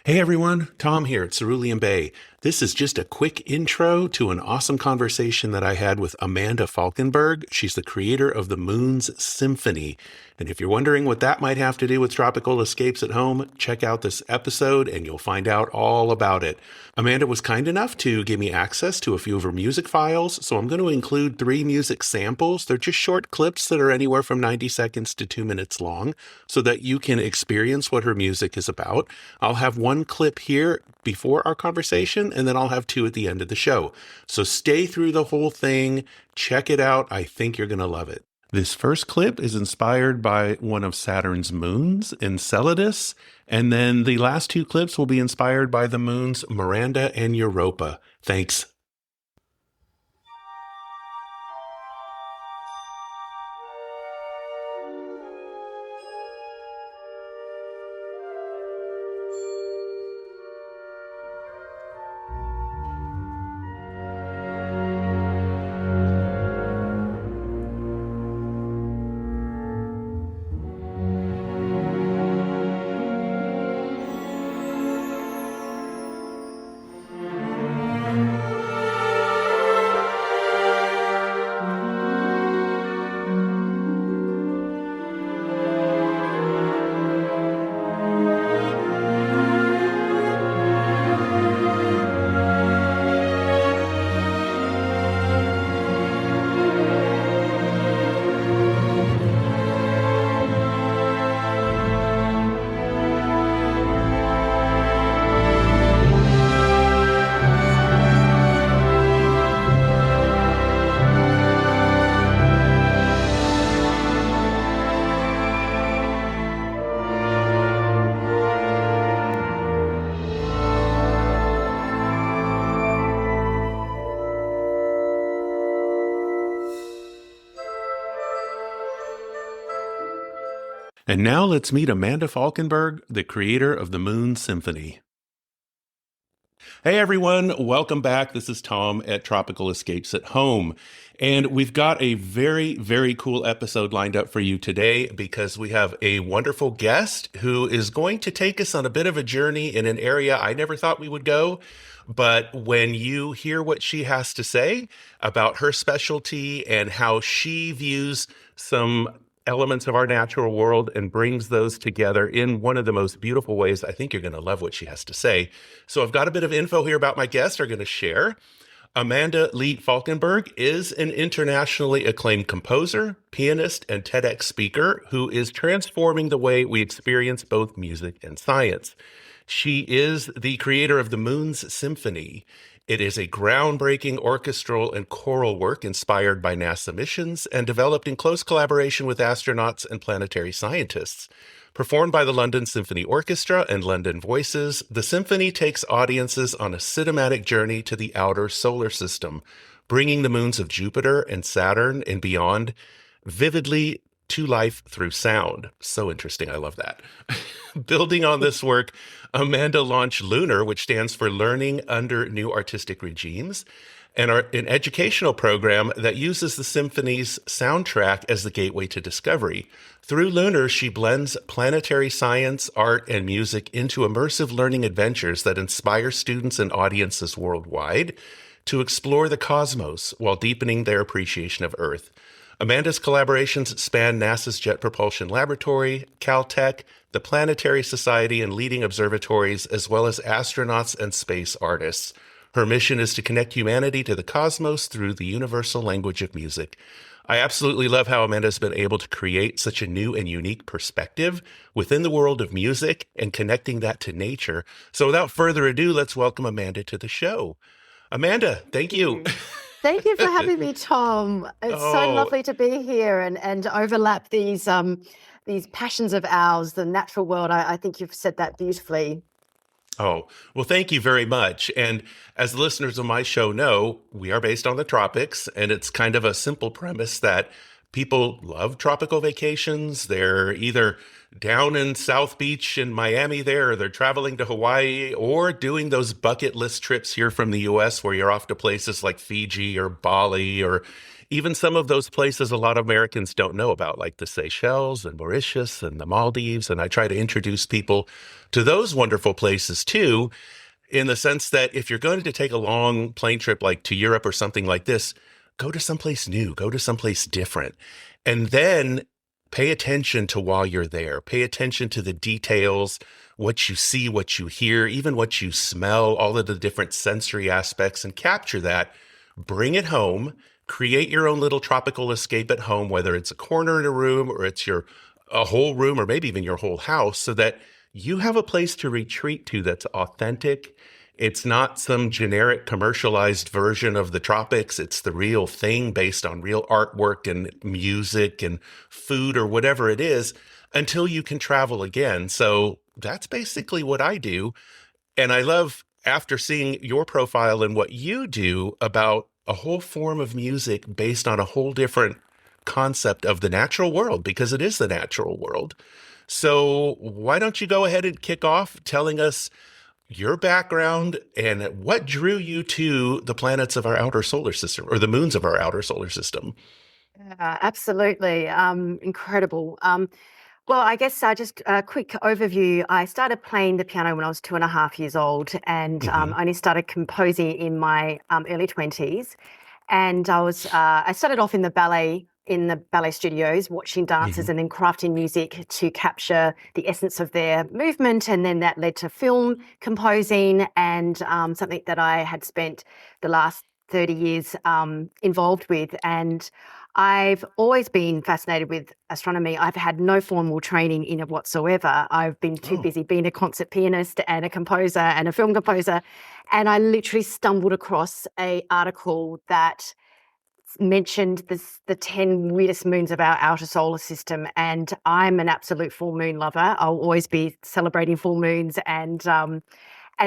Hey everyone, Tom here at Cerulean Bay. This is just a quick intro to an awesome conversation that I had with Amanda Falkenberg. She's the creator of the Moons Symphony. And if you're wondering what that might have to do with tropical escapes at home, check out this episode and you'll find out all about it. Amanda was kind enough to give me access to a few of her music files, so I'm going to include 3 music samples. They're just short clips that are anywhere from 90 seconds to 2 minutes long so that you can experience what her music is about. I'll have one clip here before our conversation, and then I'll have 2 at the end of the show. So stay through the whole thing. Check it out. I think you're going to love it. This first clip is inspired by one of Saturn's moons, Enceladus, and then the last 2 clips will be inspired by the moons Miranda and Europa. Thanks. And now let's meet Amanda Falkenberg, the creator of the Moons Symphony. Hey everyone, welcome back. This is Tom at Tropical Escapes at Home. And we've got a very, very cool episode lined up for you today because we have a wonderful guest who is going to take us on a bit of a journey in an area I never thought we would go. But when you hear what she has to say about her specialty and how she views some elements of our natural world and brings those together in one of the most beautiful ways, I think you're going to love what she has to say. So I've got a bit of info here about my guest I'm going to share. Amanda Lee Falkenberg is an internationally acclaimed composer, pianist, and TEDx speaker who is transforming the way we experience both music and science. She is the creator of the Moons Symphony. It is a groundbreaking orchestral and choral work inspired by NASA missions and developed in close collaboration with astronauts and planetary scientists. Performed by the London Symphony Orchestra and London Voices, the symphony takes audiences on a cinematic journey to the outer solar system, bringing the moons of Jupiter and Saturn and beyond vividly to life through sound. So interesting. I love that. Building on this work, Amanda launched Lunar, which stands for Learning Under New Artistic Regimes, and an educational program that uses the symphony's soundtrack as the gateway to discovery. Through Lunar, she blends planetary science, art, and music into immersive learning adventures that inspire students and audiences worldwide to explore the cosmos while deepening their appreciation of Earth. Amanda's collaborations span NASA's Jet Propulsion Laboratory, Caltech, the Planetary Society, and leading observatories, as well as astronauts and space artists. Her mission is to connect humanity to the cosmos through the universal language of music. I absolutely love how Amanda's been able to create such a new and unique perspective within the world of music and connecting that to nature. So without further ado, let's welcome Amanda to the show. Amanda, thank you. Thank you for having me, Tom. It's so lovely to be here and overlap these passions of ours, the natural world. I think you've said that beautifully. Oh, well, thank you very much. And as the listeners of my show know, we are based on the tropics, and it's kind of a simple premise that people love tropical vacations. They're either down in South Beach in Miami there, or they're traveling to Hawaii, or doing those bucket list trips here from the US where you're off to places like Fiji or Bali or even some of those places a lot of Americans don't know about, like the Seychelles and Mauritius and the Maldives. And I try to introduce people to those wonderful places too, in the sense that if you're going to take a long plane trip like to Europe or something like this, go to someplace new, go to someplace different. And then pay attention to while you're there. Pay attention to the details, what you see, what you hear, even what you smell, all of the different sensory aspects, and capture that. Bring it home, create your own little tropical escape at home, whether it's a corner in a room or it's your a whole room or maybe even your whole house, so that you have a place to retreat to that's authentic. It's not some generic commercialized version of the tropics. It's the real thing based on real artwork and music and food or whatever it is until you can travel again. So that's basically what I do. And I love, after seeing your profile and what you do, about a whole form of music based on a whole different concept of the natural world, because it is the natural world. So why don't you go ahead and kick off telling us your background and what drew you to the planets of our outer solar system, or the moons of our outer solar system? Absolutely. Incredible. Well, I guess just a quick overview. I started playing the piano when I was 2.5 years old, and Hmm. I only started composing in my early 20s. And I started off in the ballet studios, watching Hmm. dancers and then crafting music to capture the essence of their movement. And then that led to film composing, and something that I had spent the last 30 years involved with. And I've always been fascinated with astronomy. I've had no formal training in it whatsoever. I've been too Oh. busy being a concert pianist and a composer and a film composer. And I literally stumbled across an article that mentioned the 10 weirdest moons of our outer solar system. And I'm an absolute full moon lover. I'll always be celebrating full moons. And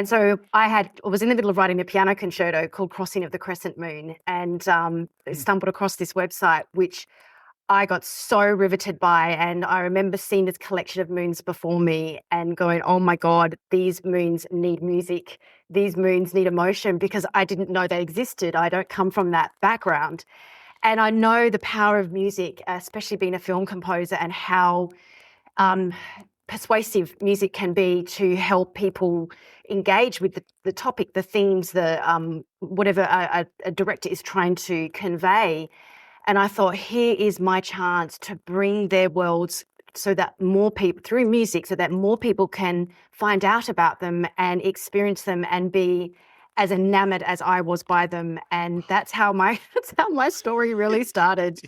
so I was in the middle of writing a piano concerto called Crossing of the Crescent Moon, and stumbled across this website, which I got so riveted by. And I remember seeing this collection of moons before me and going, oh my God, these moons need music. These moons need emotion, because I didn't know they existed. I don't come from that background. And I know the power of music, especially being a film composer, and how um, persuasive music can be to help people engage with the topic, the themes, whatever a director is trying to convey. And I thought, here is my chance to bring their worlds so that more people, through music, so that more people can find out about them and experience them and be as enamored as I was by them. And that's how my that's how my story really started.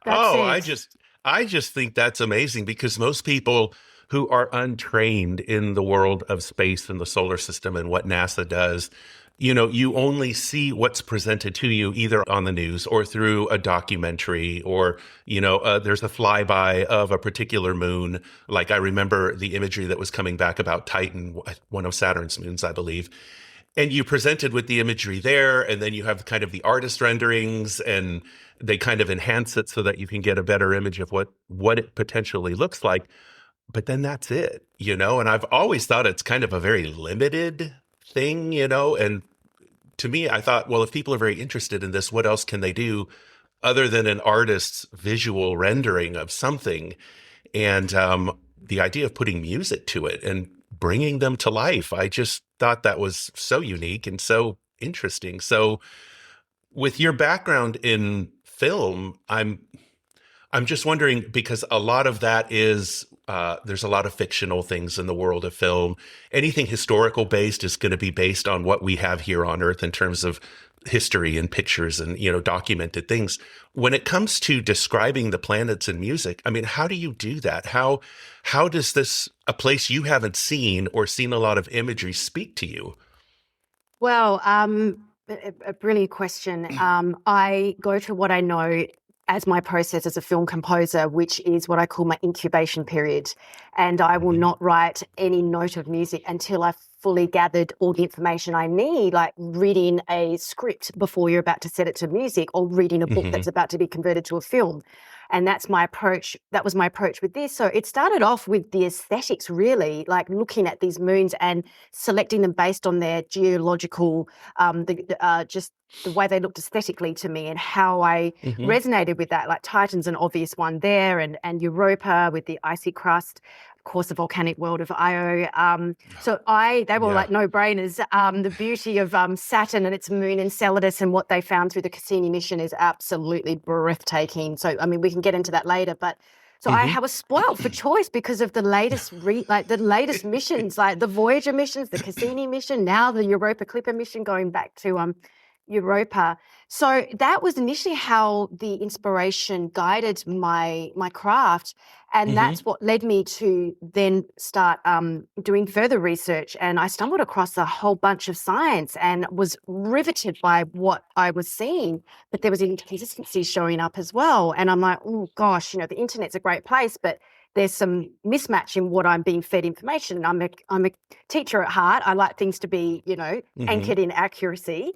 That's Oh, it. I just think that's amazing, because most people who are untrained in the world of space and the solar system and what NASA does, you only see what's presented to you either on the news or through a documentary, or, there's a flyby of a particular moon. Like, I remember the imagery that was coming back about Titan, one of Saturn's moons, I believe. And you presented with the imagery there, and then you have kind of the artist renderings, and they kind of enhance it so that you can get a better image of what it potentially looks like. But then that's it, and I've always thought it's kind of a very limited thing, and to me, I thought, well, if people are very interested in this, what else can they do other than an artist's visual rendering of something? And the idea of putting music to it and bringing them to life, I just thought that was so unique and so interesting. So, with your background in film, I'm just wondering, because a lot of that is there's a lot of fictional things in the world of film. Anything historical based is going to be based on what we have here on Earth in terms of history and pictures and documented things. When it comes to describing the planets in music, I mean, how do you do that? How does this, a place you haven't seen or seen a lot of imagery, speak to you? Well, a brilliant question. I go to what I know as my process as a film composer, which is what I call my incubation period. And I will Hmm. not write any note of music until I've fully gathered all the information I need, like reading a script before you're about to set it to music, or reading a book Hmm. that's about to be converted to a film. And that's my approach. That was my approach with this. So it started off with the aesthetics, really, like looking at these moons and selecting them based on their geological, just the way they looked aesthetically to me and how I Hmm. resonated with that. Like Titan's an obvious one there, and Europa with the icy crust, of course, the volcanic world of Io. They were Yeah. like no-brainers. The beauty of Saturn and its moon Enceladus and what they found through the Cassini mission is absolutely breathtaking. So, I mean, we can get into that later, but so I Hmm. was spoiled for choice because of the latest the latest missions, like the Voyager missions, the Cassini mission, now the Europa Clipper mission going back to Europa. So that was initially how the inspiration guided my craft, and Hmm. that's what led me to then start doing further research. And I stumbled across a whole bunch of science and was riveted by what I was seeing, but there was inconsistencies showing up as well. And I'm like, oh gosh, the internet's a great place, but there's some mismatch in what I'm being fed information. I'm a teacher at heart. I like things to be, Hmm. anchored in accuracy.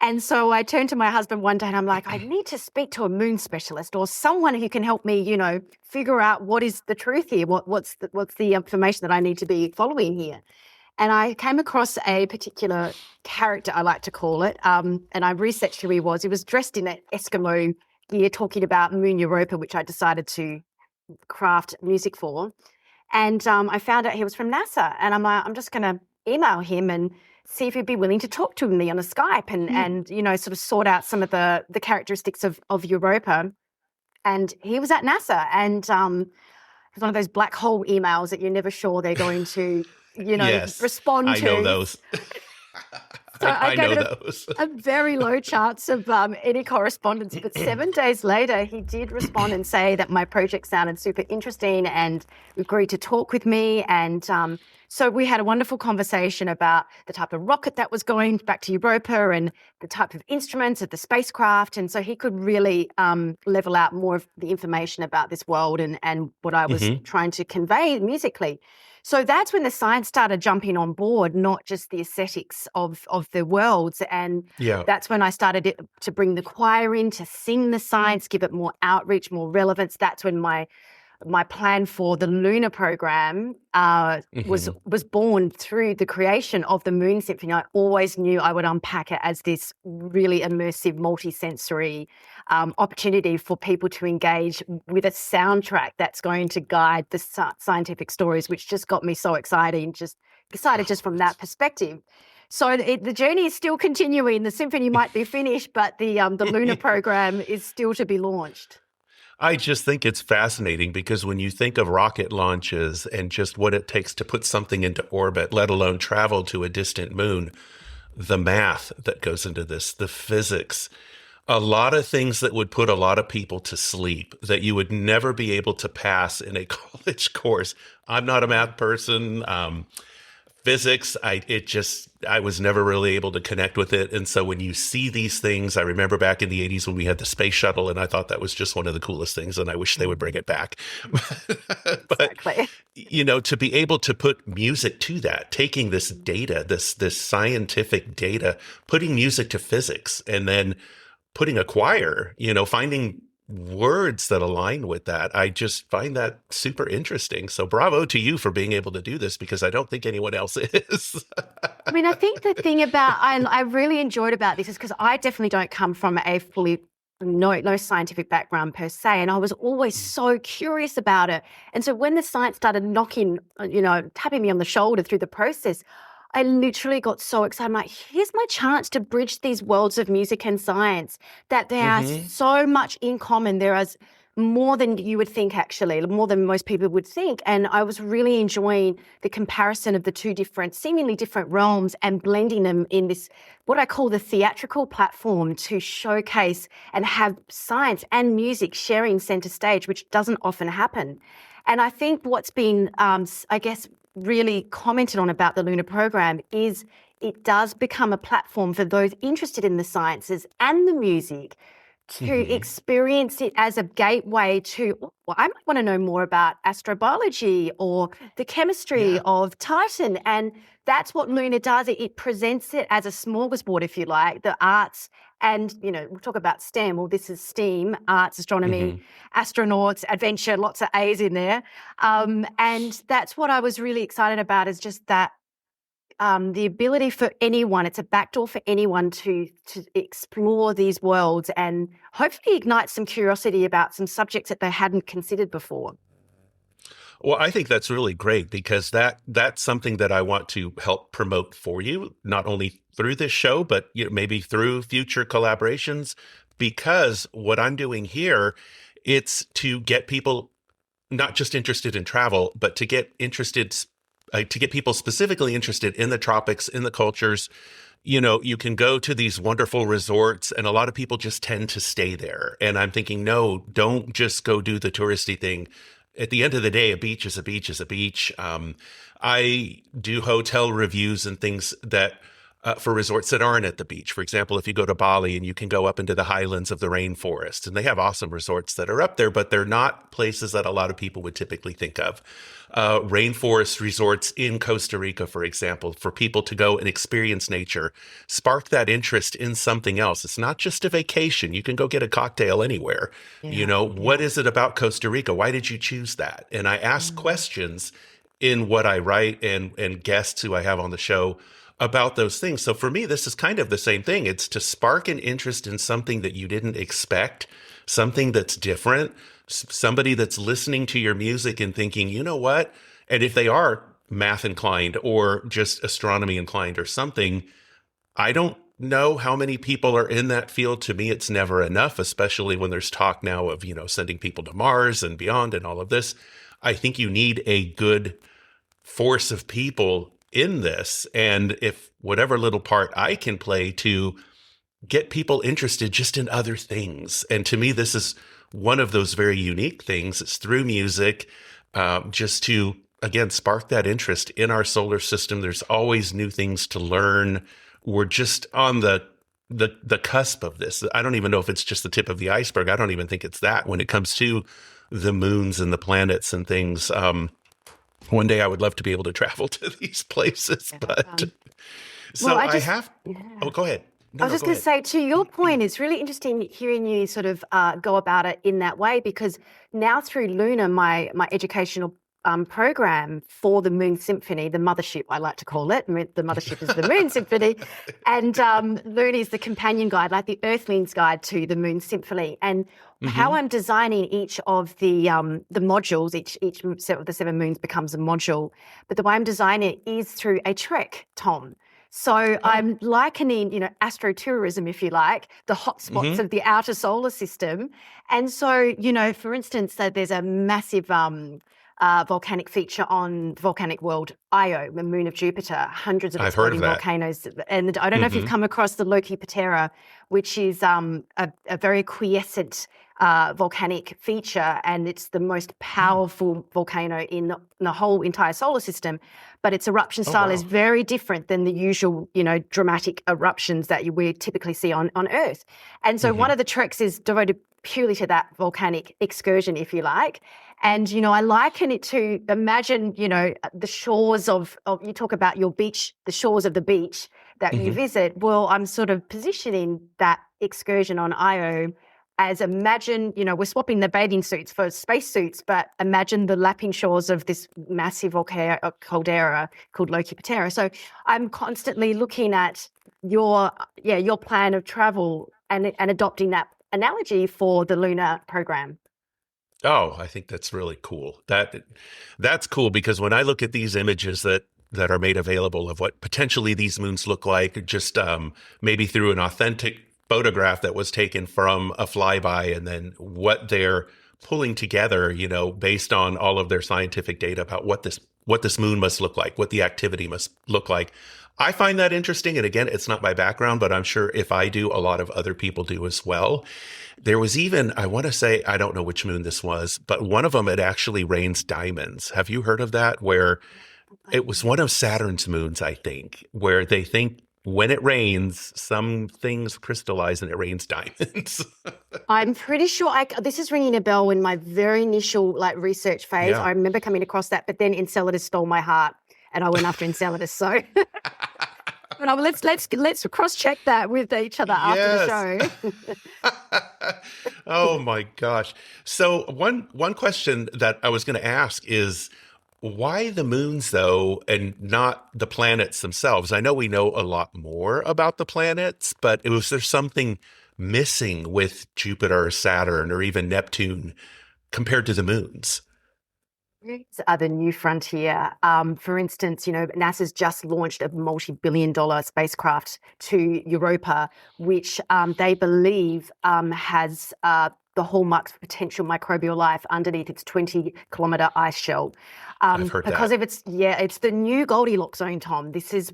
And so I turned to my husband one day and I'm like, I need to speak to a moon specialist or someone who can help me, figure out what is the truth here. What's the information that I need to be following here? And I came across a particular character, I like to call it, and I researched who he was. He was dressed in an Eskimo gear talking about Moon Europa, which I decided to craft music for. And I found out he was from NASA. And I'm like, I'm just going to email him and see if he'd be willing to talk to me on a Skype and sort of sort out some of the characteristics of Europa. And he was at NASA. And it's one of those black hole emails that you're never sure they're going to, Yes, respond I know to. those. So I I gave know it those. a very low chance of any correspondence. But 7 days later, he did respond and say that my project sounded super interesting and agreed to talk with me. And so we had a wonderful conversation about the type of rocket that was going back to Europa and the type of instruments of the spacecraft. And so he could really level out more of the information about this world and what I was Hmm. trying to convey musically. So that's when the science started jumping on board, not just the aesthetics of the worlds. And Yeah. that's when I started to bring the choir in to sing the science, give it more outreach, more relevance. That's when my plan for the Lunar program was Hmm. born through the creation of the Moons Symphony. I always knew I would unpack it as this really immersive, multi-sensory opportunity for people to engage with a soundtrack that's going to guide the scientific stories, which just got me so excited, just from that perspective. So the journey is still continuing. The symphony might be finished, but the Lunar program is still to be launched. I just think it's fascinating because when you think of rocket launches and just what it takes to put something into orbit, let alone travel to a distant moon, the math that goes into this, the physics, a lot of things that would put a lot of people to sleep that you would never be able to pass in a college course. I'm not a math person. Physics, I was never really able to connect with it. And so when you see these things, I remember back in the 80s when we had the space shuttle, and I thought that was just one of the coolest things, and I wish they would bring it back. But Exactly. to be able to put music to that, taking this data, this scientific data, putting music to physics, and then putting a choir, finding words that align with that. I just find that super interesting. So bravo to you for being able to do this because I don't think anyone else is. I mean, I think the thing about I really enjoyed about this is because I definitely don't come from a fully no scientific background per se, and I was always so curious about it. And so when the science started knocking, tapping me on the shoulder through the process, I literally got so excited. I'm like, here's my chance to bridge these worlds of music and science that there are Hmm. so much in common. There is more than you would think, actually, more than most people would think. And I was really enjoying the comparison of the two seemingly different realms and blending them in this, what I call the theatrical platform to showcase and have science and music sharing center stage, which doesn't often happen. And I think what's been, I guess, really commented on about the Lunar program is it does become a platform for those interested in the sciences and the music to experience it as a gateway to, well, I might want to know more about astrobiology or the chemistry of Titan. And that's what Lunar does. It presents it as a smorgasbord, if you like, the arts. And, we'll talk about STEM. Well, this is STEAM, arts, astronomy, astronauts, adventure, lots of A's in there. And that's what I was really excited about, is just that the ability for anyone, it's a backdoor for anyone to explore these worlds and hopefully ignite some curiosity about some subjects that they hadn't considered before. Well, I think that's really great, because that's something that I want to help promote for you, not only through this show, but maybe through future collaborations. Because what I'm doing here, it's to get people not just interested in travel, but to get people specifically interested in the tropics, in the cultures. You can go to these wonderful resorts, and a lot of people just tend to stay there. And I'm thinking, no, don't just go do the touristy thing. At the end of the day, a beach is a beach is a beach. I do hotel reviews and things that for resorts that aren't at the beach. For example, if you go to Bali and you can go up into the highlands of the rainforest, and they have awesome resorts that are up there, but they're not places that a lot of people would typically think of. Rainforest resorts in Costa Rica, for example, for people to go and experience nature, spark that interest in something else. It's not just a vacation. You can go get a cocktail anywhere. What is it about Costa Rica? Why did you choose that? And I ask questions in what I write and guests who I have on the show about those things. So for me, this is kind of the same thing. It's to spark an interest in something that you didn't expect, something that's different, somebody that's listening to your music and thinking, you know what? And if they are math inclined or just astronomy inclined or something, I don't know how many people are in that field. To me, it's never enough, especially when there's talk now of, sending people to Mars and beyond and all of this. I think you need a good force of people in this. And if whatever little part I can play to get people interested just in other things. And to me, this is one of those very unique things. It's through music, just to, again, spark that interest in our solar system. There's always new things to learn. We're just on the cusp of this. I don't even know if it's just the tip of the iceberg. I don't even think it's that when it comes to the moons and the planets and things. One day I would love to be able to travel to these places, but so well, Oh, go ahead. I was just going to say, to your point, it's really interesting hearing you sort of go about it in that way, because now through Lunar, my educational program for the Moons Symphony, the mothership, I like to call it. The mothership is the Moons Symphony, and Lunar is the companion guide, like the Earthling's guide to the Moons Symphony. And how I'm designing each of the modules, each of the 7 moons becomes a module. But the way I'm designing it is through a trek, Tom. So I'm likening, astrotourism, if you like, the hotspots of the outer solar system. And so, for instance, there's a massive volcanic feature on the volcanic world Io, the moon of Jupiter, hundreds of exploding volcanoes. And I don't know if you've come across the Loki Patera, which is a very quiescent volcanic feature, and it's the most powerful volcano in the whole entire solar system. But its eruption style is very different than the usual, dramatic eruptions that we typically see on Earth. And so one of the treks is devoted purely to that volcanic excursion, if you like. And, I liken it to, imagine, the shores of you talk about your beach, the shores of the beach that you visit. Well, I'm sort of positioning that excursion on Io as, imagine, we're swapping the bathing suits for space suits, but imagine the lapping shores of this massive caldera called Loki Patera. So I'm constantly looking at your plan of travel and adopting that analogy for the Lunar program. Oh, I think that's really cool. That's cool, because when I look at these images that are made available of what potentially these moons look like, just maybe through an authentic photograph that was taken from a flyby, and then what they're pulling together, based on all of their scientific data about what this moon must look like, what the activity must look like. I find that interesting. And again, it's not my background, but I'm sure if I do, a lot of other people do as well. There was even, I want to say, I don't know which moon this was, but one of them, it actually rains diamonds. Have you heard of that? Where it was one of Saturn's moons, I think, where they think when it rains, some things crystallize and it rains diamonds. I'm pretty sure this is ringing a bell in my very initial research phase. Yeah. I remember coming across that, but then Enceladus stole my heart and I went after Enceladus. So but let's cross-check that with each other after the Yes. show. Oh my gosh. So one question that I was going to ask is why the moons though, and not the planets themselves? I know we know a lot more about the planets, but was there something missing with Jupiter or Saturn or even Neptune compared to the moons? Are the new frontier. For instance, NASA's just launched a multi-billion-dollar spacecraft to Europa, which they believe has the hallmarks of potential microbial life underneath its 20-kilometer ice shell. I've heard Because that. of it's the new Goldilocks zone, Tom. This is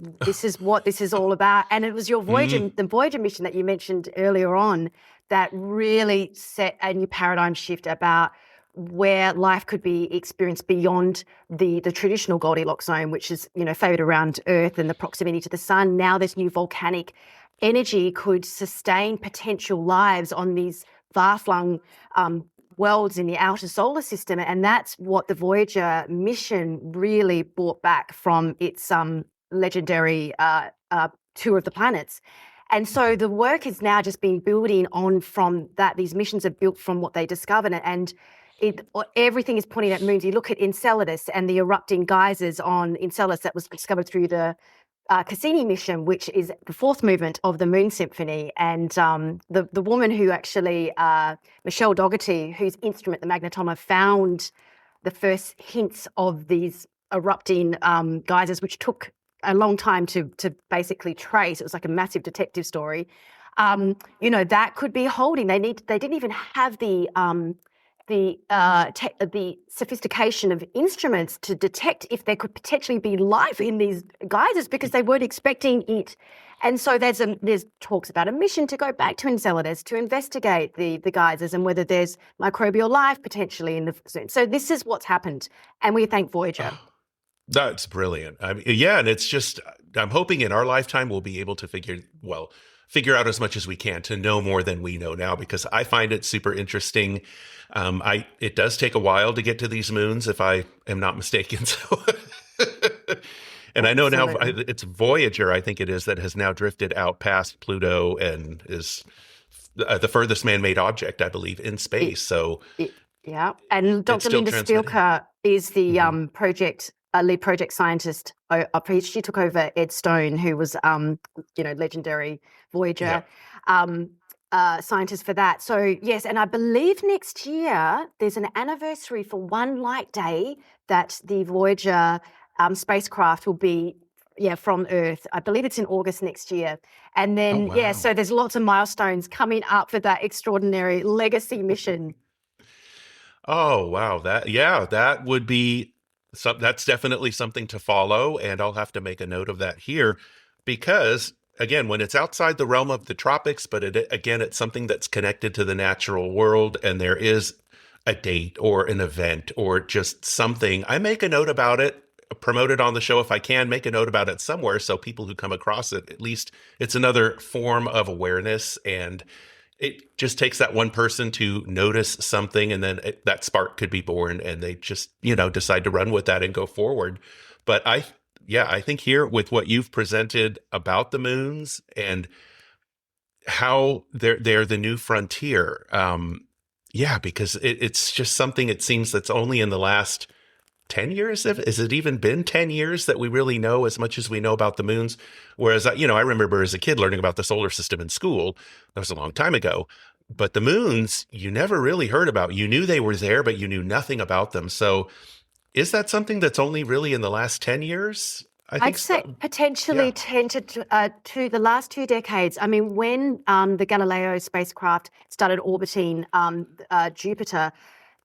what this is all about. And it was your Mm. the Voyager mission that you mentioned earlier on that really set a new paradigm shift about where life could be experienced beyond the traditional Goldilocks zone, which is, favored around Earth and the proximity to the sun. Now this new volcanic energy could sustain potential lives on these far-flung worlds in the outer solar system. And that's what the Voyager mission really brought back from its legendary tour of the planets. And so the work is now just been building on from that. These missions are built from what they discovered, and everything is pointing at moons. You look at Enceladus and the erupting geysers on Enceladus that was discovered through the Cassini mission, which is the fourth movement of the Moons Symphony. And the woman who actually, Michelle Dougherty, whose instrument, the magnetometer, found the first hints of these erupting geysers, which took a long time to basically trace. It was like a massive detective story. That could be holding. They didn't even have the sophistication of instruments to detect if there could potentially be life in these geysers because they weren't expecting it. And so there's talks about a mission to go back to Enceladus to investigate the geysers and whether there's microbial life potentially in the zone. So this is what's happened, and we thank Voyager. That's brilliant. I mean, yeah, and it's just I'm hoping in our lifetime we'll be able to figure out as much as we can to know more than we know now, because I find it super interesting. It does take a while to get to these moons, if I am not mistaken. So, and I know now Absolutely. it's Voyager, I think it is, that has now drifted out past Pluto and is the furthest man-made object, I believe, in It, space. So yeah, and it's Dr. still Linda transmitting. Spielker is the Hmm. lead project scientist. She took over Ed Stone, who was legendary Yeah. Voyager scientist for that. So yes, and I believe next year there's an anniversary for one light day that the Voyager spacecraft will be from Earth. I believe it's in August next year. And Oh, then wow. so there's lots of milestones coming up for that extraordinary legacy mission. Oh, wow. That would be that's definitely something to follow. And I'll have to make a note of that here because, again, when it's outside the realm of the tropics, but again, it's something that's connected to the natural world and there is a date or an event or just something, I make a note about it, promote it on the show if I can, make a note about it somewhere so people who come across it, at least it's another form of awareness. And it just takes that one person to notice something and then that spark could be born and they just decide to run with that and go forward. But I think here with what you've presented about the moons and how they're the new frontier, because it's just something, it seems, that's only in the last 10 years. Has it even been 10 years that we really know as much as we know about the moons? Whereas, I remember as a kid learning about the solar system in school. That was a long time ago. But the moons, you never really heard about. You knew they were there, but you knew nothing about them. So is that something that's only really in the last 10 years? I I'd think say so. potentially Yeah. 10 to the last 2 decades. I mean, when the Galileo spacecraft started orbiting Jupiter,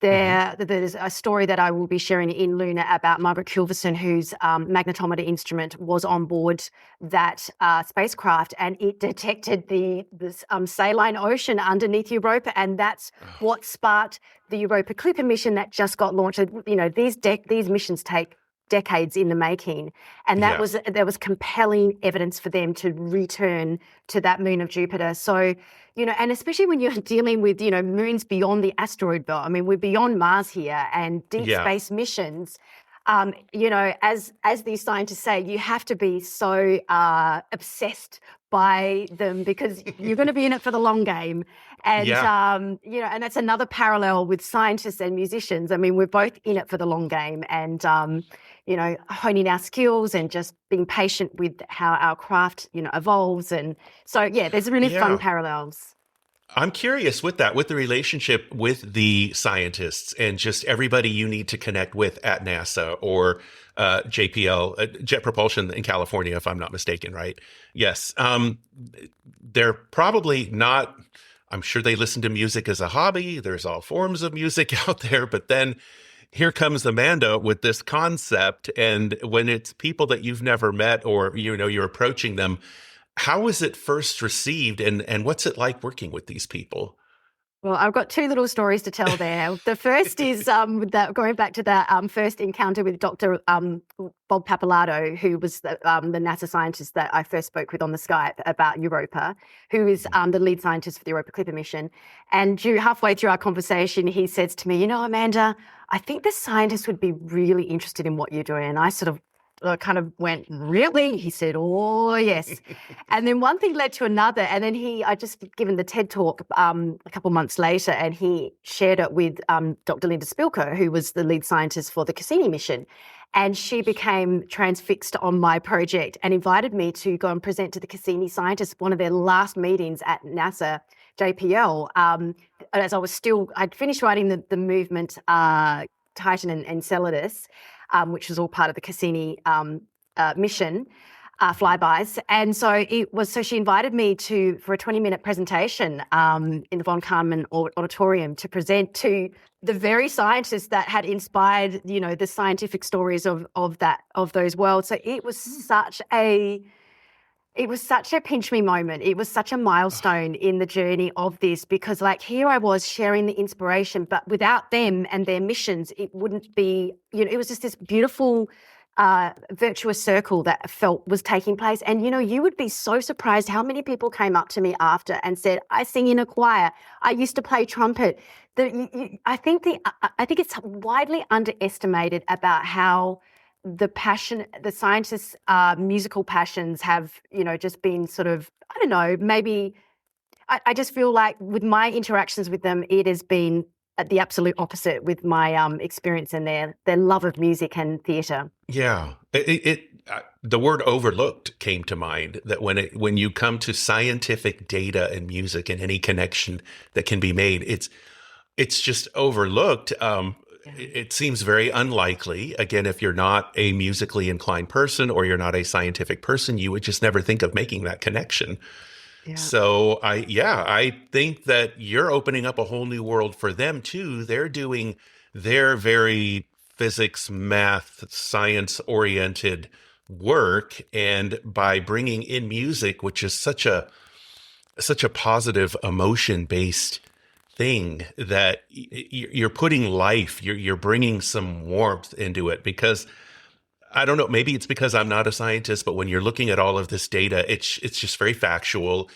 Hmm. there's a story that I will be sharing in Lunar about Margaret Culverson, whose magnetometer instrument was on board that spacecraft, and it detected this saline ocean underneath Europa, and that's what sparked the Europa Clipper mission that just got launched. These missions take decades in the making, and there was compelling evidence for them to return to that moon of Jupiter. So, and especially when you're dealing with, moons beyond the asteroid belt. I mean, we're beyond Mars here, and deep space missions. As these scientists say, you have to be so obsessed by them because you're going to be in it for the long game. And, and that's another parallel with scientists and musicians. I mean, we're both in it for the long game and, honing our skills and just being patient with how our craft, evolves. And so, there's really fun parallels. I'm curious with that, with the relationship with the scientists and just everybody you need to connect with at NASA or JPL, Jet Propulsion in California, if I'm not mistaken, right? Yes. They're probably not, I'm sure they listen to music as a hobby. There's all forms of music out there, but then here comes Amanda with this concept. And when it's people that you've never met or, you're approaching them, how was it first received and what's it like working with these people? Well, I've got two little stories to tell there. The first is going back to that first encounter with Dr. Bob Pappalardo, who was the NASA scientist that I first spoke with on the Skype about Europa, who is the lead scientist for the Europa Clipper mission. And halfway through our conversation, he says to me, Amanda, I think the scientists would be really interested in what you're doing. And I sort of kind of went, really? He said, oh, yes. And then one thing led to another. And then I just given the TED Talk a couple months later, and he shared it with Dr. Linda Spilker, who was the lead scientist for the Cassini mission. And she became transfixed on my project and invited me to go and present to the Cassini scientists, one of their last meetings at NASA JPL. As I'd finished writing the movement Titan and Enceladus, which was all part of the Cassini mission flybys. And so she invited me for a 20-minute presentation in the von Karman Auditorium to present to the very scientists that had inspired, the scientific stories of those worlds. So it was such a pinch me moment. It was such a milestone in the journey of this because here I was sharing the inspiration, but without them and their missions, it wouldn't be, it was just this beautiful virtuous circle that was taking place. And, you would be so surprised how many people came up to me after and said, I sing in a choir. I used to play trumpet. I think it's widely underestimated about how the scientists' musical passions have, just been sort of, I don't know, maybe I just feel like with my interactions with them, it has been the absolute opposite with my experience and their love of music and theatre. Yeah. The word overlooked came to mind, that when you come to scientific data and music and any connection that can be made, it's just overlooked. It seems very unlikely. Again, if you're not a musically inclined person or you're not a scientific person, you would just never think of making that connection. Yeah. So I think that you're opening up a whole new world for them too. They're doing their very physics, math, science oriented work. And by bringing in music, which is such a positive emotion based thing, that you're putting life, you're bringing some warmth into it. Because I don't know, maybe it's because I'm not a scientist, but when you're looking at all of this data, it's just very factual.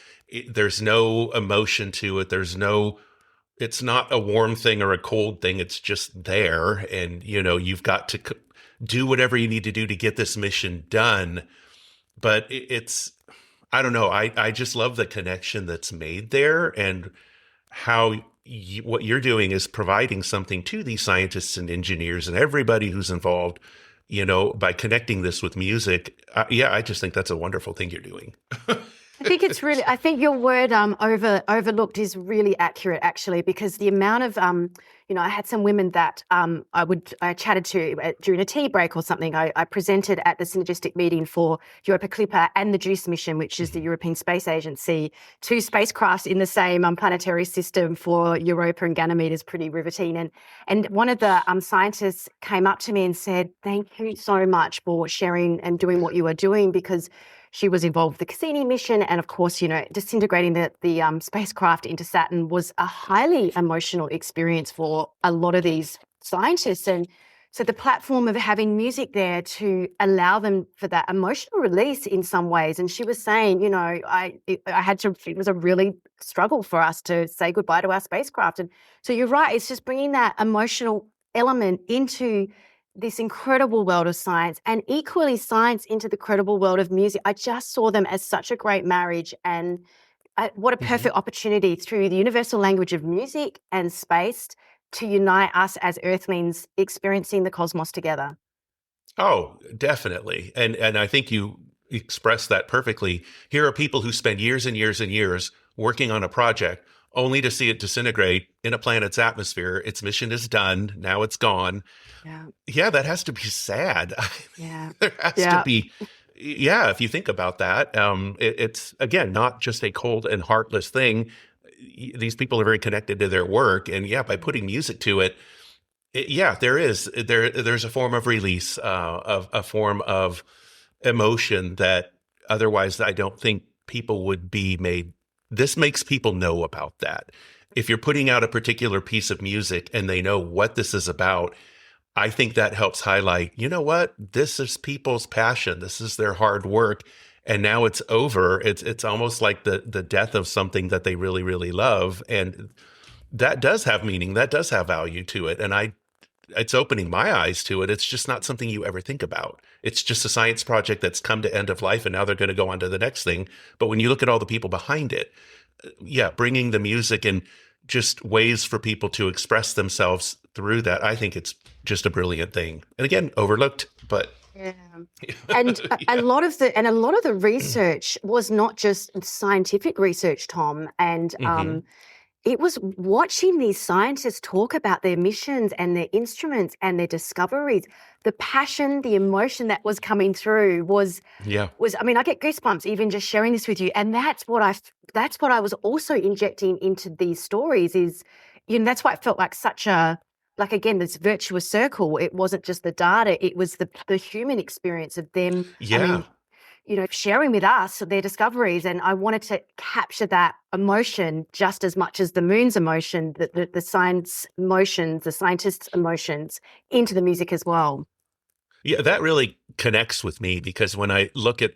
There's no emotion to it. It's not a warm thing or a cold thing. It's just there. And, you've got to do whatever you need to do to get this mission done. But I don't know. I just love the connection that's made there, and how what you're doing is providing something to these scientists and engineers and everybody who's involved, by connecting this with music. I just think that's a wonderful thing you're doing. I think your word overlooked is really accurate, actually, because the amount of, I had some women that I chatted to during a tea break or something. I presented at the synergistic meeting for Europa Clipper and the JUICE mission, which is the European Space Agency, two spacecrafts in the same planetary system for Europa and Ganymede is pretty riveting. And one of the scientists came up to me and said, thank you so much for sharing and doing what you are doing, because she was involved with the Cassini mission, and of course, disintegrating the spacecraft into Saturn was a highly emotional experience for a lot of these scientists. And So the platform of having music there to allow them for that emotional release in some ways. And she was saying, I had to, it was a really struggle for us to say goodbye to our spacecraft. And so you're right, it's just bringing that emotional element into this incredible world of science, and equally science into the credible world of music. I just saw them as such a great marriage, and what a Mhm. perfect opportunity through the universal language of music and space to unite us as earthlings experiencing the cosmos together. Oh, definitely. And I think you expressed that perfectly. Here are people who spend years and years and years working on a project only to see it disintegrate in a planet's atmosphere. Its mission is done. Now it's gone. Yeah, Yeah, that has to be sad. yeah, There has to yeah, be, yeah, if you think about that, it's again not just a cold and heartless thing. These people are very connected to their work, and yeah, by putting music to it, yeah, there's a form of release, of a form of emotion that otherwise I don't think people would be made. This makes people know about that. If you're putting out a particular piece of music and they know what this is about, I think that helps highlight, you know what? This is people's passion. This is their hard work. And now it's over. It's almost like the death of something that they really, really love. And that does have meaning. That does have value to it. And it's opening my eyes to it. It's just not something you ever think about. It's just a science project that's come to end of life and now they're going to go on to the next thing. But when you look at all the people behind it, yeah, bringing the music and just ways for people to express themselves through that, I think it's just a brilliant thing. And again, overlooked, but yeah. And a yeah. lot of the research was not just scientific research, Tom, and Hmm. it was watching these scientists talk about their missions and their instruments and their discoveries. The passion, the emotion that was coming through Yeah. was, I mean, I get goosebumps even just sharing this with you. And that's what I was also injecting into these stories is, that's why it felt like such a, like, again, this virtuous circle. It wasn't just the data, it was the human experience of them. I Yeah. mean, sharing with us their discoveries. And I wanted to capture that emotion just as much as the moon's emotion, the science emotions, the scientists' emotions into the music as well. Yeah. That really connects with me because when I look at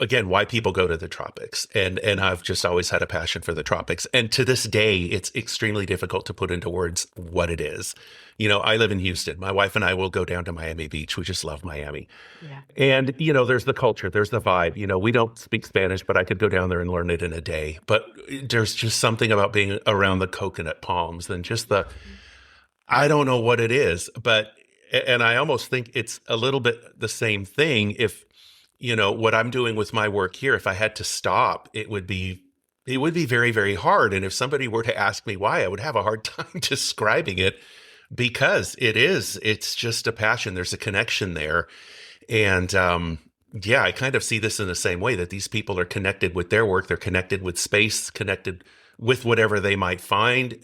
again why people go to the tropics, and I've just always had a passion for the tropics, and to this day it's extremely difficult to put into words what it is. I live in Houston. My wife and I will go down to Miami Beach. We just love Miami. Yeah. And there's the culture, there's the vibe. We don't speak Spanish, but I could go down there and learn it in a day. But there's just something about being around the coconut palms than just the, I don't know what it is, but and I almost think it's a little bit the same thing. If what I'm doing with my work here, if I had to stop, it would be very, very hard. And if somebody were to ask me why, I would have a hard time describing it because it's just a passion. There's a connection there. And yeah, I kind of see this in the same way that these people are connected with their work. They're connected with space, connected with whatever they might find,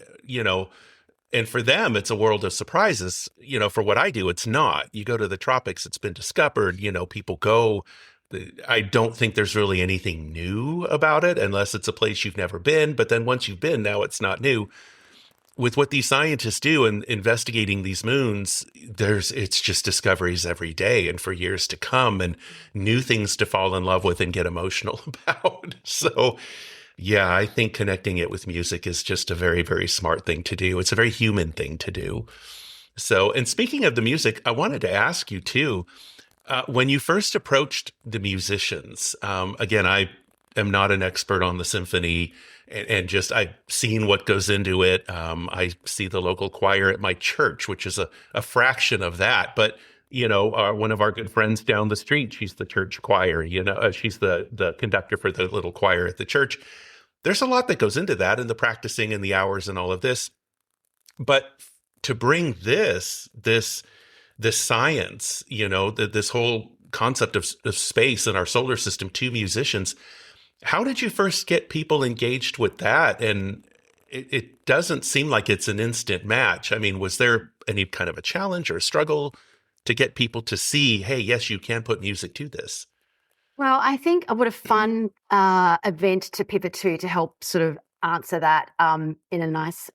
and for them, it's a world of surprises. For what I do, it's not. You go to the tropics, it's been discovered, people go. I don't think there's really anything new about it unless it's a place you've never been. But then once you've been, now it's not new. With what these scientists do in investigating these moons, it's just discoveries every day and for years to come and new things to fall in love with and get emotional about. So yeah, I think connecting it with music is just a very, very smart thing to do. It's a very human thing to do. So, and speaking of the music, I wanted to ask you too, when you first approached the musicians, again, I am not an expert on the symphony and just I've seen what goes into it. I see the local choir at my church, which is a fraction of that. But, one of our good friends down the street, she's the church choir, she's the conductor for the little choir at the church. There's a lot that goes into that and the practicing and the hours and all of this. But to bring this science, this whole concept of space and our solar system to musicians, how did you first get people engaged with that? And it doesn't seem like it's an instant match. I mean, was there any kind of a challenge or a struggle to get people to see, hey, yes, you can put music to this? Well, I think what a fun event to pivot to help sort of answer that in a nice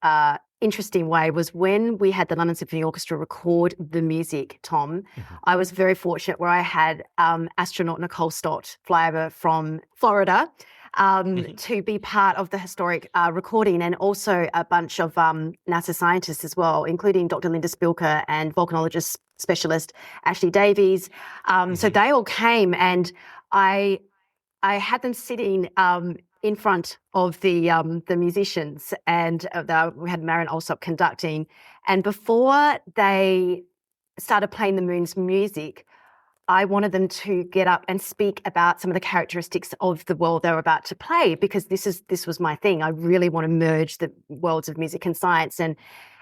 interesting way was when we had the London Symphony Orchestra record the music, Tom. Mhm. I was very fortunate where I had astronaut Nicole Stott fly over from Florida Mhm. to be part of the historic recording, and also a bunch of NASA scientists as well, including Dr. Linda Spilker and volcanologist specialist Ashley Davies. So Mhm. they all came, and I had them sitting in front of the musicians, and we had Marin Alsop conducting. And before they started playing the Moon's music, I wanted them to get up and speak about some of the characteristics of the world they were about to play, because this was my thing. I really want to merge the worlds of music and science, and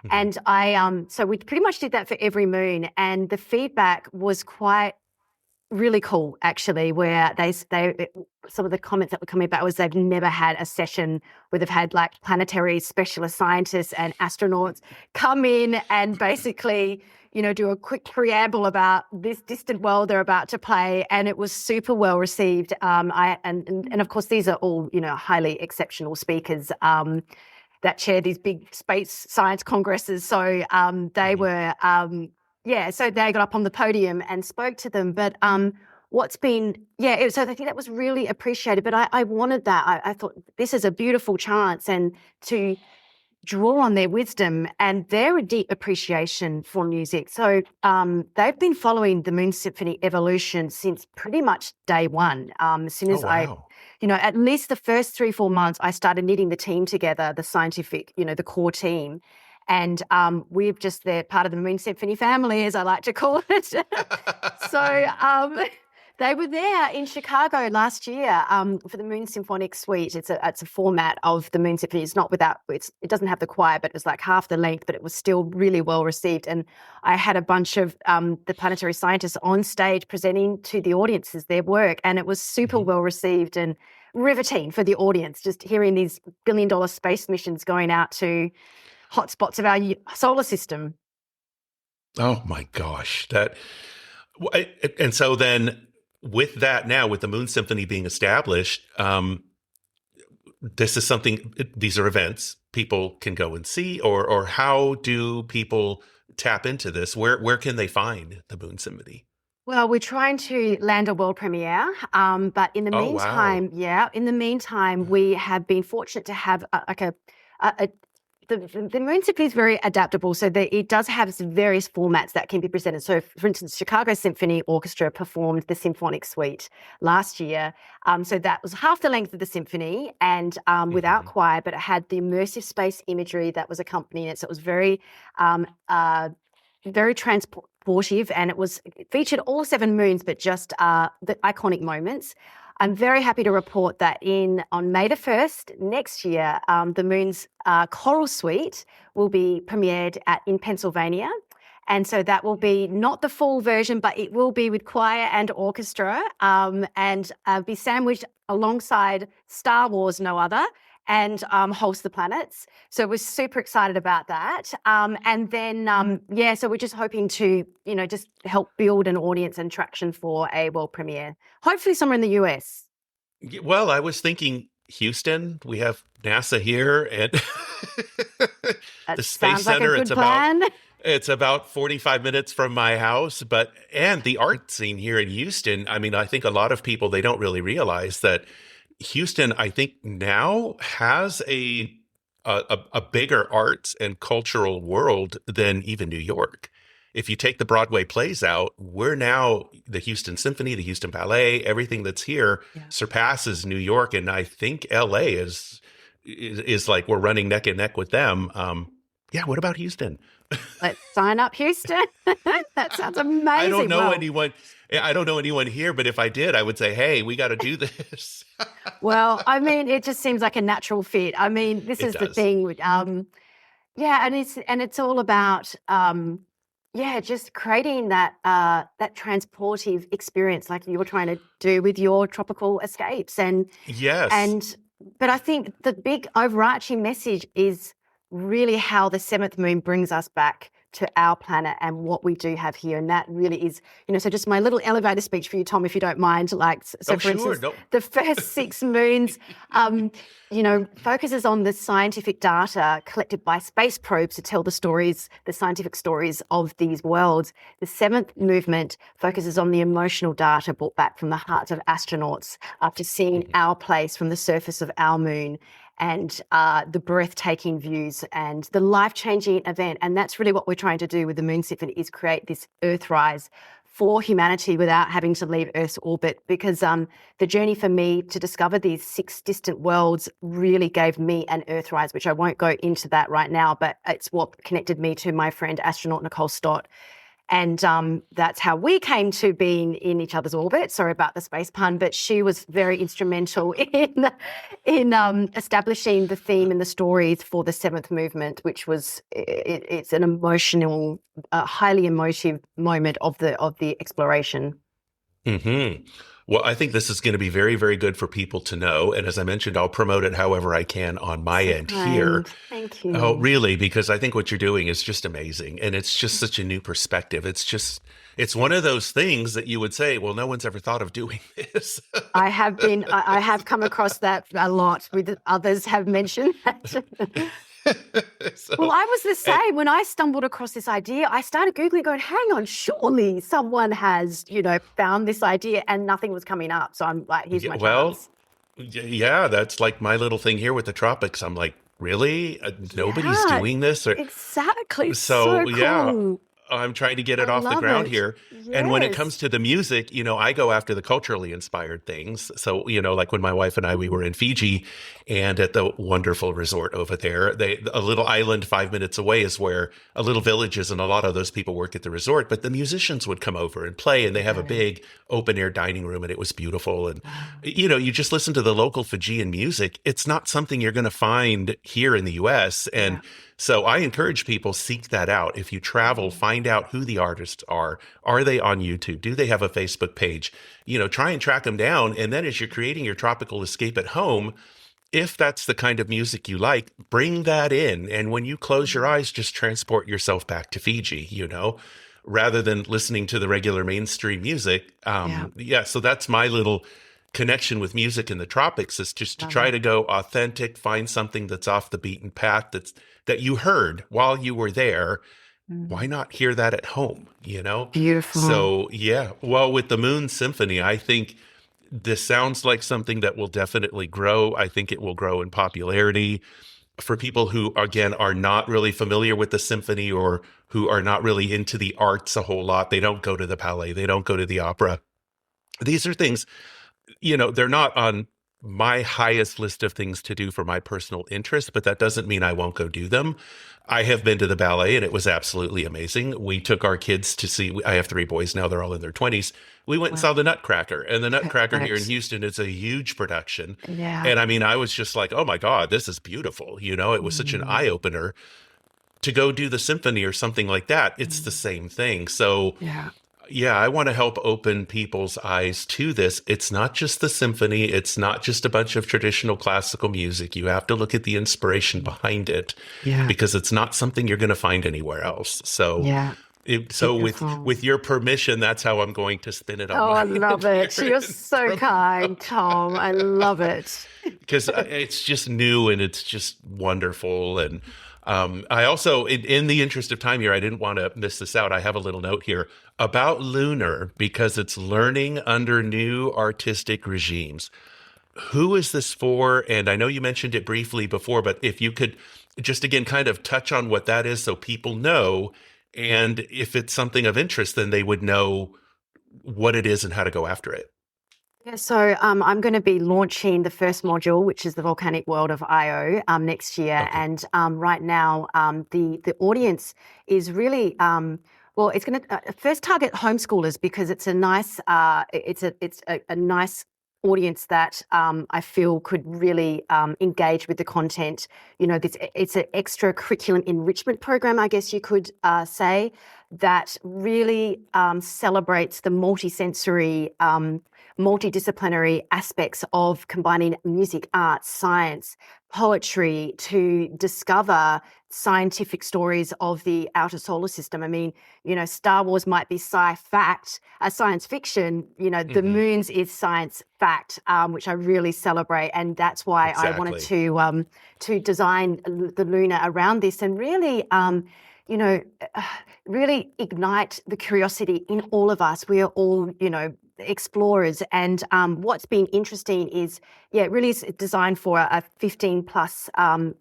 Mhm. and I so we pretty much did that for every moon, and the feedback was quite really cool, actually, where some of the comments that were coming back was they've never had a session where they've had like planetary specialist scientists and astronauts come in and basically, do a quick preamble about this distant world they're about to play, and it was super well received. And of course these are all highly exceptional speakers that chair these big space science congresses. So they Mhm. were, so they got up on the podium and spoke to them. But what's been, so I think that was really appreciated. But I wanted that. I thought this is a beautiful chance, and to draw on their wisdom and their deep appreciation for music. So they've been following the Moon Symphony evolution since pretty much day one. As soon Oh, as wow. at least the first 3-4 months, I started knitting the team together, the scientific, the core team. And they're part of the Moon Symphony family, as I like to call it. So they were there in Chicago last year for the Moon Symphonic Suite. It's a format of the Moon Symphony. It's not it doesn't have the choir, but it was like half the length, but it was still really well received. And I had a bunch of the planetary scientists on stage presenting to the audiences their work, and it was super Mhm. well received and riveting for the audience, just hearing these billion-dollar space missions going out to hotspots of our solar system. Oh my gosh. And so then with that now, with the Moon Symphony being established, this is something, these are events people can go and see, or how do people tap into this? Where can they find the Moon Symphony? Well, we're trying to land a world premiere, but Oh, wow. in the meantime, we have been fortunate to have a the Moon Symphony is very adaptable, so it does have some various formats that can be presented. So, for instance, Chicago Symphony Orchestra performed the Symphonic Suite last year. So that was half the length of the symphony and without Hmm. choir, but it had the immersive space imagery that was accompanying it. So it was um, uh, very transportive, and it featured all seven moons, but just the iconic moments. I'm very happy to report that on May the 1st next year, the Moon's Choral Suite will be premiered in Pennsylvania. And so that will be not the full version, but it will be with choir and orchestra, and be sandwiched alongside Star Wars, no other, and Holst the Planets. So we're super excited about that. And then, so we're just hoping to, just help build an audience and traction for a world premiere, hopefully somewhere in the US. Well, I was thinking Houston. We have NASA here, and That the Space sounds like a Center. good plan. It's about 45 minutes from my house, and the art scene here in Houston. I mean, I think a lot of people, they don't really realize that Houston, I think now has a bigger arts and cultural world than even New York. If you take the Broadway plays out, we're now the Houston Symphony, the Houston Ballet, everything that's here Yeah. surpasses New York, and I think LA is like we're running neck and neck with them. Yeah, what about Houston? Let's sign up, Houston. That sounds I don't amazing. know Well, anyone. I don't know anyone here, but if I did, I would say, "Hey, we got to do this." I mean, it just seems like a natural fit. I mean, this It is the does. thing with, and it's all about, just creating that transportive experience, like you were trying to do with your tropical escapes, Yes. and but I think the big overarching message is really how the seventh moon brings us back to our planet and what we do have here. And that really is, so just my little elevator speech for you, Tom, if you don't mind. So for Sure. instance, No. the first 6 moons, focuses on the scientific data collected by space probes to tell the scientific stories of these worlds. The 7th movement focuses on the emotional data brought back from the hearts of astronauts after seeing our place from the surface of our moon, and the breathtaking views and the life-changing event. And that's really what we're trying to do with the Moons Symphony, is create this Earthrise for humanity without having to leave Earth's orbit, because the journey for me to discover these 6 distant worlds really gave me an Earthrise, which I won't go into that right now, but it's what connected me to my friend astronaut Nicole Stott. And that's how we came to being in each other's orbit. Sorry about the space pun, but she was very instrumental in establishing the theme and the stories for the 7th movement, which was it's an emotional, highly emotive moment of the exploration. Mm-hmm. Well, I think this is going to be very, very good for people to know. And as I mentioned, I'll promote it however I can on my end here. Thank you. Oh, really? Because I think what you're doing is just amazing. And it's just such a new perspective. It's one of those things that you would say, well, no one's ever thought of doing this. I have come across that a lot with others have mentioned that. Well, I was the same. When I stumbled across this idea, I started Googling, going, hang on, surely someone has, found this idea, and nothing was coming up. So I'm like, here's my chance. Yeah, that's like my little thing here with the tropics. I'm like, really? Nobody's doing this? Exactly. So cool. Yeah. I'm trying to get it off the ground here. Yes. And when it comes to the music, I go after the culturally inspired things. So, like when my wife and we were in Fiji and at the wonderful resort over there, a little island 5 minutes away is where a little village is, and a lot of those people work at the resort, but the musicians would come over and play, and they have a big open air dining room, and it was beautiful. And, you just listen to the local Fijian music. It's not something you're going to find here in the US. And so I encourage people, seek that out. If you travel, find out who the artists are. Are they on YouTube? Do they have a Facebook page? Try and track them down. And then as you're creating your tropical escape at home, if that's the kind of music you like, bring that in. And when you close your eyes, just transport yourself back to Fiji, rather than listening to the regular mainstream music. So that's my little connection with music in the tropics, is just to try to go authentic, find something that's off the beaten path, that you heard while you were there. Why not hear that at home, Beautiful. So, well, with the Moons Symphony, I think this sounds like something that will definitely grow. I think it will grow in popularity for people who, again, are not really familiar with the symphony, or who are not really into the arts a whole lot. They don't go to the ballet. They don't go to the opera. These are things, they're not on my highest list of things to do for my personal interest, but that doesn't mean I won't go do them. I have been to the ballet, and it was absolutely amazing. We took our kids to see, I have 3 boys now, they're all in their 20s. We went and saw the Nutcracker, and the Nutcracker here in Houston is a huge production. Yeah. And I was just like, oh my God, this is beautiful. It was such an eye opener to go do the symphony or something like that. It's the same thing. So I want to help open people's eyes to this. It's not just the symphony. It's not just a bunch of traditional classical music. You have to look at the inspiration behind it, because it's not something you're going to find anywhere else. So, with your permission, that's how I'm going to spin it on. Oh, I love it. You're so kind, Tom. I love it. Because it's just new, and it's just wonderful. And I also, in the interest of time here, I didn't want to miss this out. I have a little note here about Lunar, because it's learning under new artistic regimes. Who is this for? And I know you mentioned it briefly before, but if you could just again kind of touch on what that is, so people know, and if it's something of interest, then they would know what it is and how to go after it. Yeah, so I'm going to be launching the first module, which is the volcanic world of Io, next year. Okay. And right now, the audience is really it's going to first target homeschoolers, because it's a nice it's a nice audience that I feel could really engage with the content. It's an extracurriculum enrichment program, I guess you could say, that really celebrates the multisensory, multidisciplinary aspects of combining music, art, science, poetry to discover scientific stories of the outer solar system. I mean, Star Wars might be science fiction, the Hmm. moons is science fact, which I really celebrate. And that's why I wanted Exactly. to design the Lunar around this and really, you know, really ignite the curiosity in all of us. We are all, explorers. And what's been interesting is, it really is designed for a 15 plus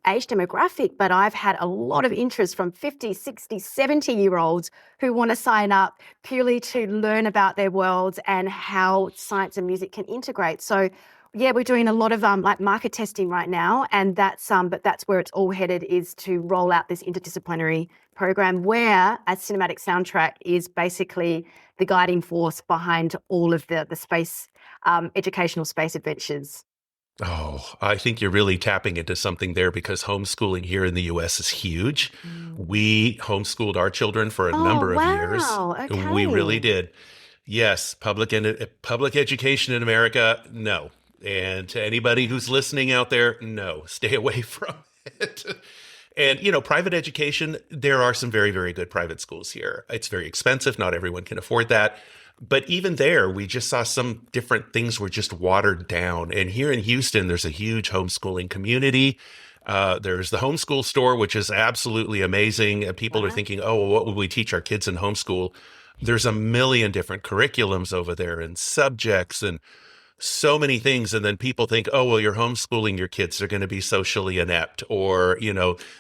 age demographic, but I've had a lot of interest from 50, 60, 70-year-olds who want to sign up purely to learn about their worlds and how science and music can integrate. So we're doing a lot of like market testing right now, and but that's where it's all headed, is to roll out this interdisciplinary program where a cinematic soundtrack is basically the guiding force behind all of the space educational space adventures. Oh, I think you're really tapping into something there because homeschooling here in the US is huge. Mm. We homeschooled our children for a Oh, number of years. wow. We really Okay. did. Yes, public education in America, no. And to anybody who's listening out there, no, stay away from it. And, private education, there are some very, very good private schools here. It's very expensive. Not everyone can afford that. But even there, we just saw some different things were just watered down. And here in Houston, there's a huge homeschooling community. There's the homeschool store, which is absolutely amazing. And people are Wow. thinking, oh, well, what would we teach our kids in homeschool? There's a million different curriculums over there and subjects and so many things. And then people think, oh, well, you're homeschooling your kids. They're going to be socially inept, or,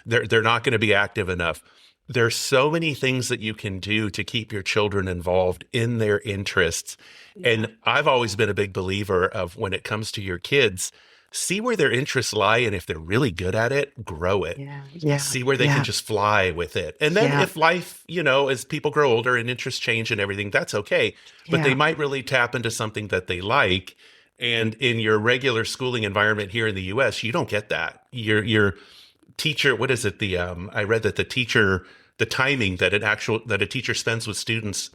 they're not going to be active enough. There's so many things that you can do to keep your children involved in their interests. Yeah. And I've always been a big believer of, when it comes to your kids, see where their interests lie. And if they're really good at it, grow it. Yeah. Yeah. See where they can Yeah. just fly with it. And then Yeah. if life, as people grow older and interests change and everything, that's okay. But they Yeah. might really tap into something that they like. And in your regular schooling environment here in the US, you don't get that. Your teacher, what is it? I read that the timing that a teacher spends with students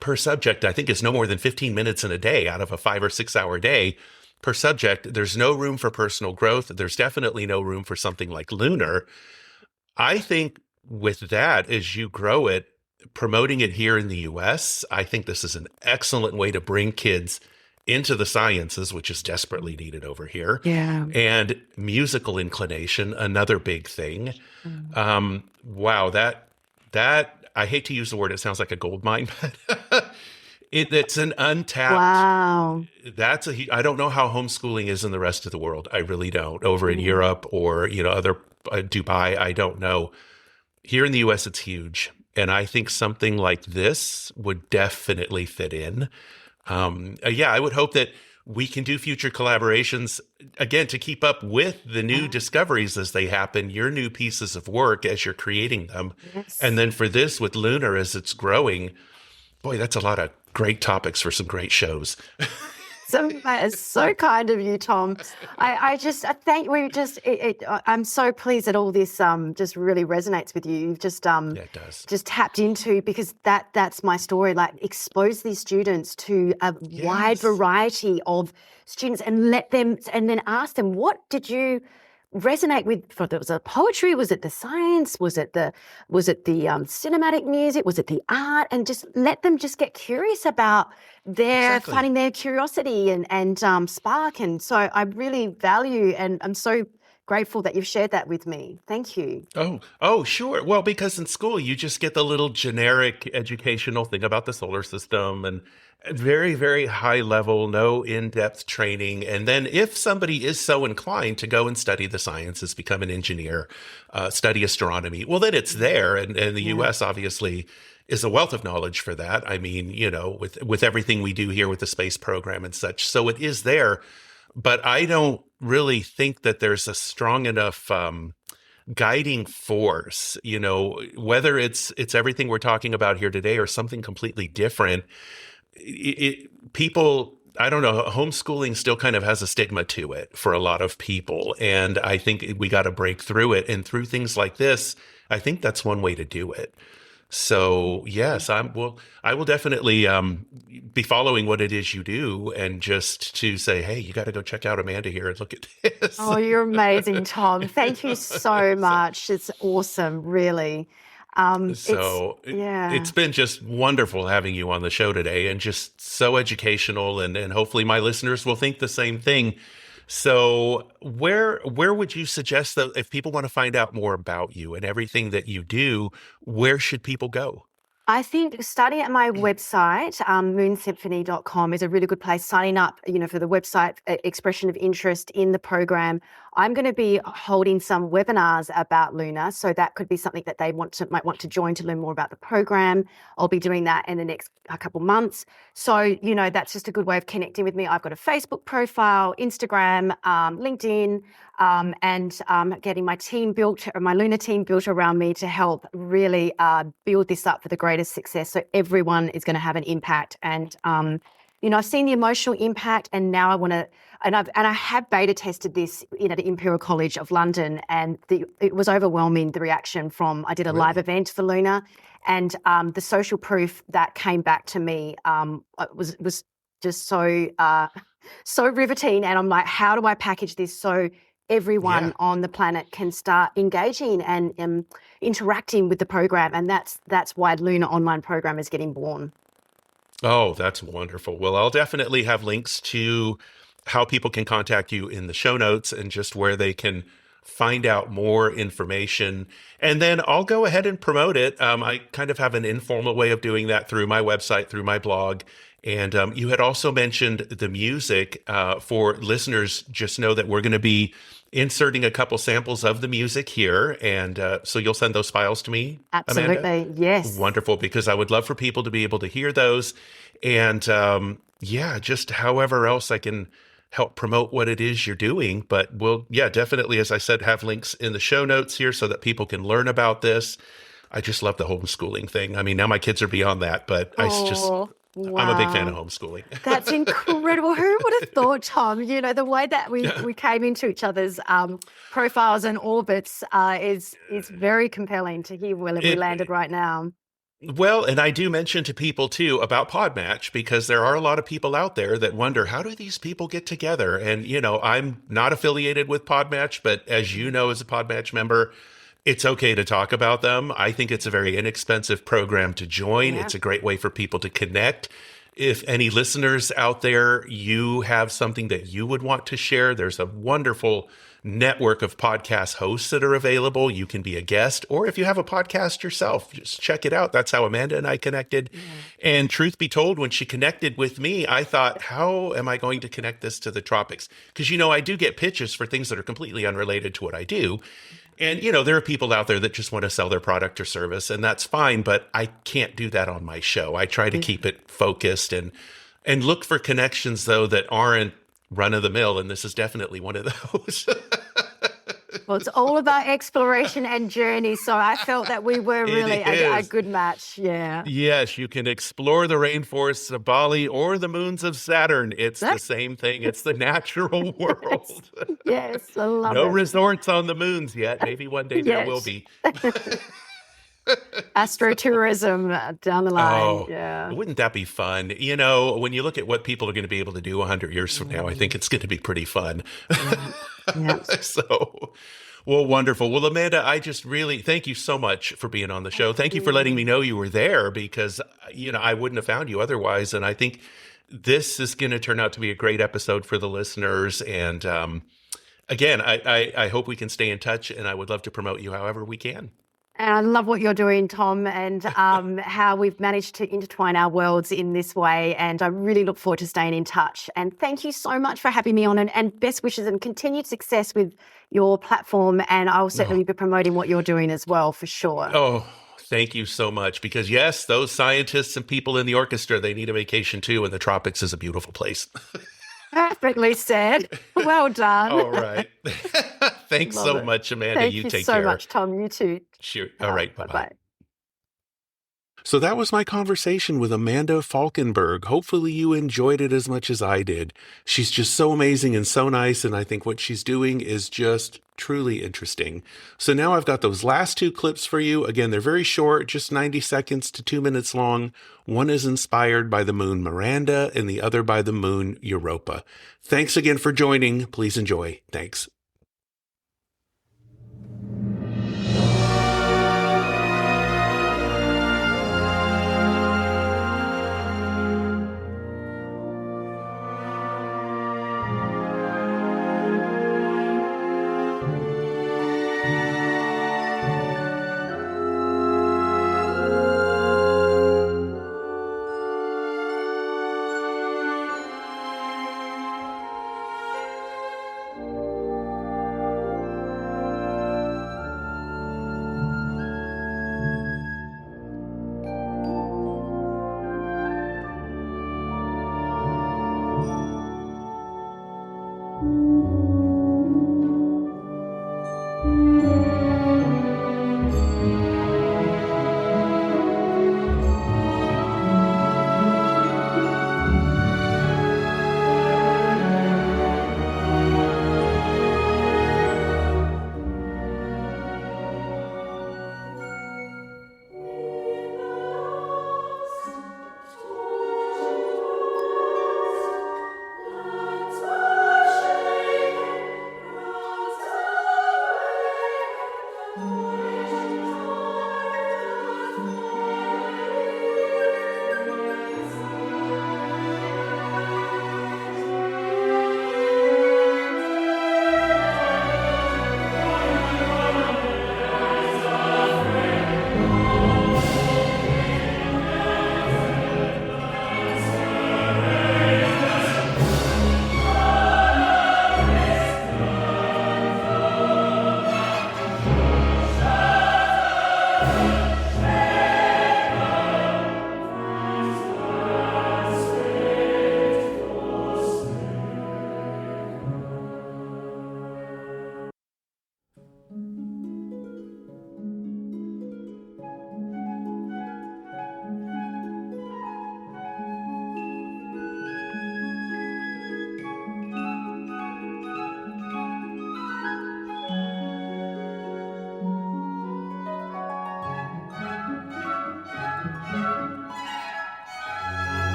per subject, I think, is no more than 15 minutes in a day out of a 5 or 6 hour day per subject. There's no room for personal growth. There's definitely no room for something like Lunar. I think with that, as you grow it, promoting it here in the US, I think this is an excellent way to bring kids into the sciences, which is desperately needed over here. Yeah. And musical inclination, another big thing. Mm. Wow, that I hate to use the word, it sounds like a gold mine, but it's an untapped. Wow. I don't know how homeschooling is in the rest of the world. I really don't. Over in Mm. Europe or, other Dubai, I don't know. Here in the US, it's huge. And I think something like this would definitely fit in. I would hope that we can do future collaborations, again, to keep up with the new Yeah. discoveries as they happen, your new pieces of work as you're creating them. And Yes. then for this with Lunar as it's growing, boy, that's a lot of great topics for some great shows. So that is so kind of you, Tom. I just I thank we just I'm so pleased that all this just really resonates with you. You've Yeah, it does. just tapped into, because that's my story. Like, expose these students to a wide Yes. variety of students and let them, and then ask them, what did you resonate with? For was it poetry? Was it the science? Was it the cinematic music? Was it the art? And just let them just get curious about Exactly. finding their curiosity and spark. And so I really value, and I'm so grateful that you've shared that with me. Thank you. Oh, sure. Well, because in school you just get the little generic educational thing about the solar system and very, very high level, no in-depth training. And then if somebody is so inclined to go and study the sciences, become an engineer, study astronomy, well, then it's there. And the Yeah. US obviously is a wealth of knowledge for that. I mean, with everything we do here with the space program and such. So it is there. But I don't really think that there's a strong enough guiding force, whether it's everything we're talking about here today or something completely different. People, I don't know, homeschooling still kind of has a stigma to it for a lot of people. And I think we got to break through it. And through things like this, I think that's one way to do it. So yes, I will definitely be following what it is you do, and just to say, hey, you got to go check out Amanda here and look at this. Oh, you're amazing, Tom. Thank you so So, much. It's awesome, really. It's so yeah. it's been just wonderful having you on the show today, and just so educational, and hopefully my listeners will think the same thing. So where would you suggest that if people want to find out more about you and everything that you do, where should people go? I think starting at my website, moonsymphony.com is a really good place. Signing up, for the website expression of interest in the program. I'm going to be holding some webinars about Lunar, so that could be something that they might want to join to learn more about the program. I'll be doing that in the next couple months. So, that's just a good way of connecting with me. I've got a Facebook profile, Instagram, LinkedIn, and getting my team built, or my Lunar team built around me to help really build this up for the greatest success. So everyone is going to have an impact. And I've seen the emotional impact, and now I want to. And I have beta tested this, at the Imperial College of London, and it was overwhelming. The reaction from I did a live Really? event for Lunar, and the social proof that came back to me was just so riveting. And I'm like, how do I package this so Yeah. everyone on the planet can start engaging and interacting with the program? And that's why Lunar Online Program is getting born. Oh, that's wonderful. Well, I'll definitely have links to how people can contact you in the show notes, and just where they can find out more information. And then I'll go ahead and promote it. I kind of have an informal way of doing that through my website, through my blog. And you had also mentioned the music. For listeners, just know that we're going to be inserting a couple samples of the music here. And so you'll send those files to me, Amanda? Absolutely, yes. Wonderful, because I would love for people to be able to hear those. And yeah, just however else I can help promote what it is you're doing. But we'll, yeah, definitely, as I said, have links in the show notes here so that people can learn about this. I just love the homeschooling thing. I mean, now my kids are beyond that, but Oh, I'm a big fan of wow. homeschooling. That's incredible. Who would have thought, Tom? The way that we came into each other's profiles and orbits is very compelling to hear where we It, landed right now. well, and I do mention to people too about Podmatch, because there are a lot of people out there that wonder, how do these people get together? And, I'm not affiliated with Podmatch, but as you know, as a Podmatch member, it's okay to talk about them. I think it's a very inexpensive program to join. Yeah. It's a great way for people to connect. If any listeners out there, you have something that you would want to share, there's a wonderful network of podcast hosts that are available. You can be a guest, or if you have a podcast yourself, just check it out. That's how Amanda and I connected. Yeah. And truth be told, when she connected with me, I thought, how am I going to connect this to the tropics? Because, I do get pitches for things that are completely unrelated to what I do. And, there are people out there that just want to sell their product or service, and that's fine, but I can't do that on my show. I try to Yeah. keep it focused, and look for connections, though, that aren't run of the mill. And this is definitely one of those. Well, it's all about exploration and journey. So I felt that we were really It a is. good match. Yeah. Yes, you can explore the rainforests of Bali or the moons of Saturn. It's the same thing. It's the natural Yes. world. Yes. I love No it. resorts on the moons yet. Maybe one day there will Yes. be. Astrotourism down the line. Oh, Yeah. wouldn't that be fun? When you look at what people are going to be able to do 100 years from now, I think Mm, it's going to be pretty fun. yeah. Yeah. So, well, wonderful. Well, Amanda, I just really thank you so much for being on the show. Thank you for letting me Mm. know you were there, because, I wouldn't have found you otherwise. And I think this is going to turn out to be a great episode for the listeners. And again, I hope we can stay in touch, and I would love to promote you however we can. And I love what you're doing, Tom, and how we've managed to intertwine our worlds in this way. And I really look forward to staying in touch. And thank you so much for having me on, and best wishes and continued success with your platform. And I'll Oh, certainly be promoting what you're doing as well, for sure. oh, thank you so much. Because yes, those scientists and people in the orchestra, they need a vacation too, and the tropics is a beautiful place. Perfectly said. Well done. All right. Thanks Love so it. much, Amanda. Thank You you take so care. much, Tom. You too. Sure. All right. Bye Bye bye. bye. So that was my conversation with Amanda Falkenberg. Hopefully you enjoyed it as much as I did. She's just so amazing and so nice, and I think what she's doing is just truly interesting. So now I've got those last two clips for you. Again, they're very short, just 90 seconds to 2 minutes long. One is inspired by the moon Miranda and the other by the moon Europa. Thanks again for joining. Please enjoy. Thanks.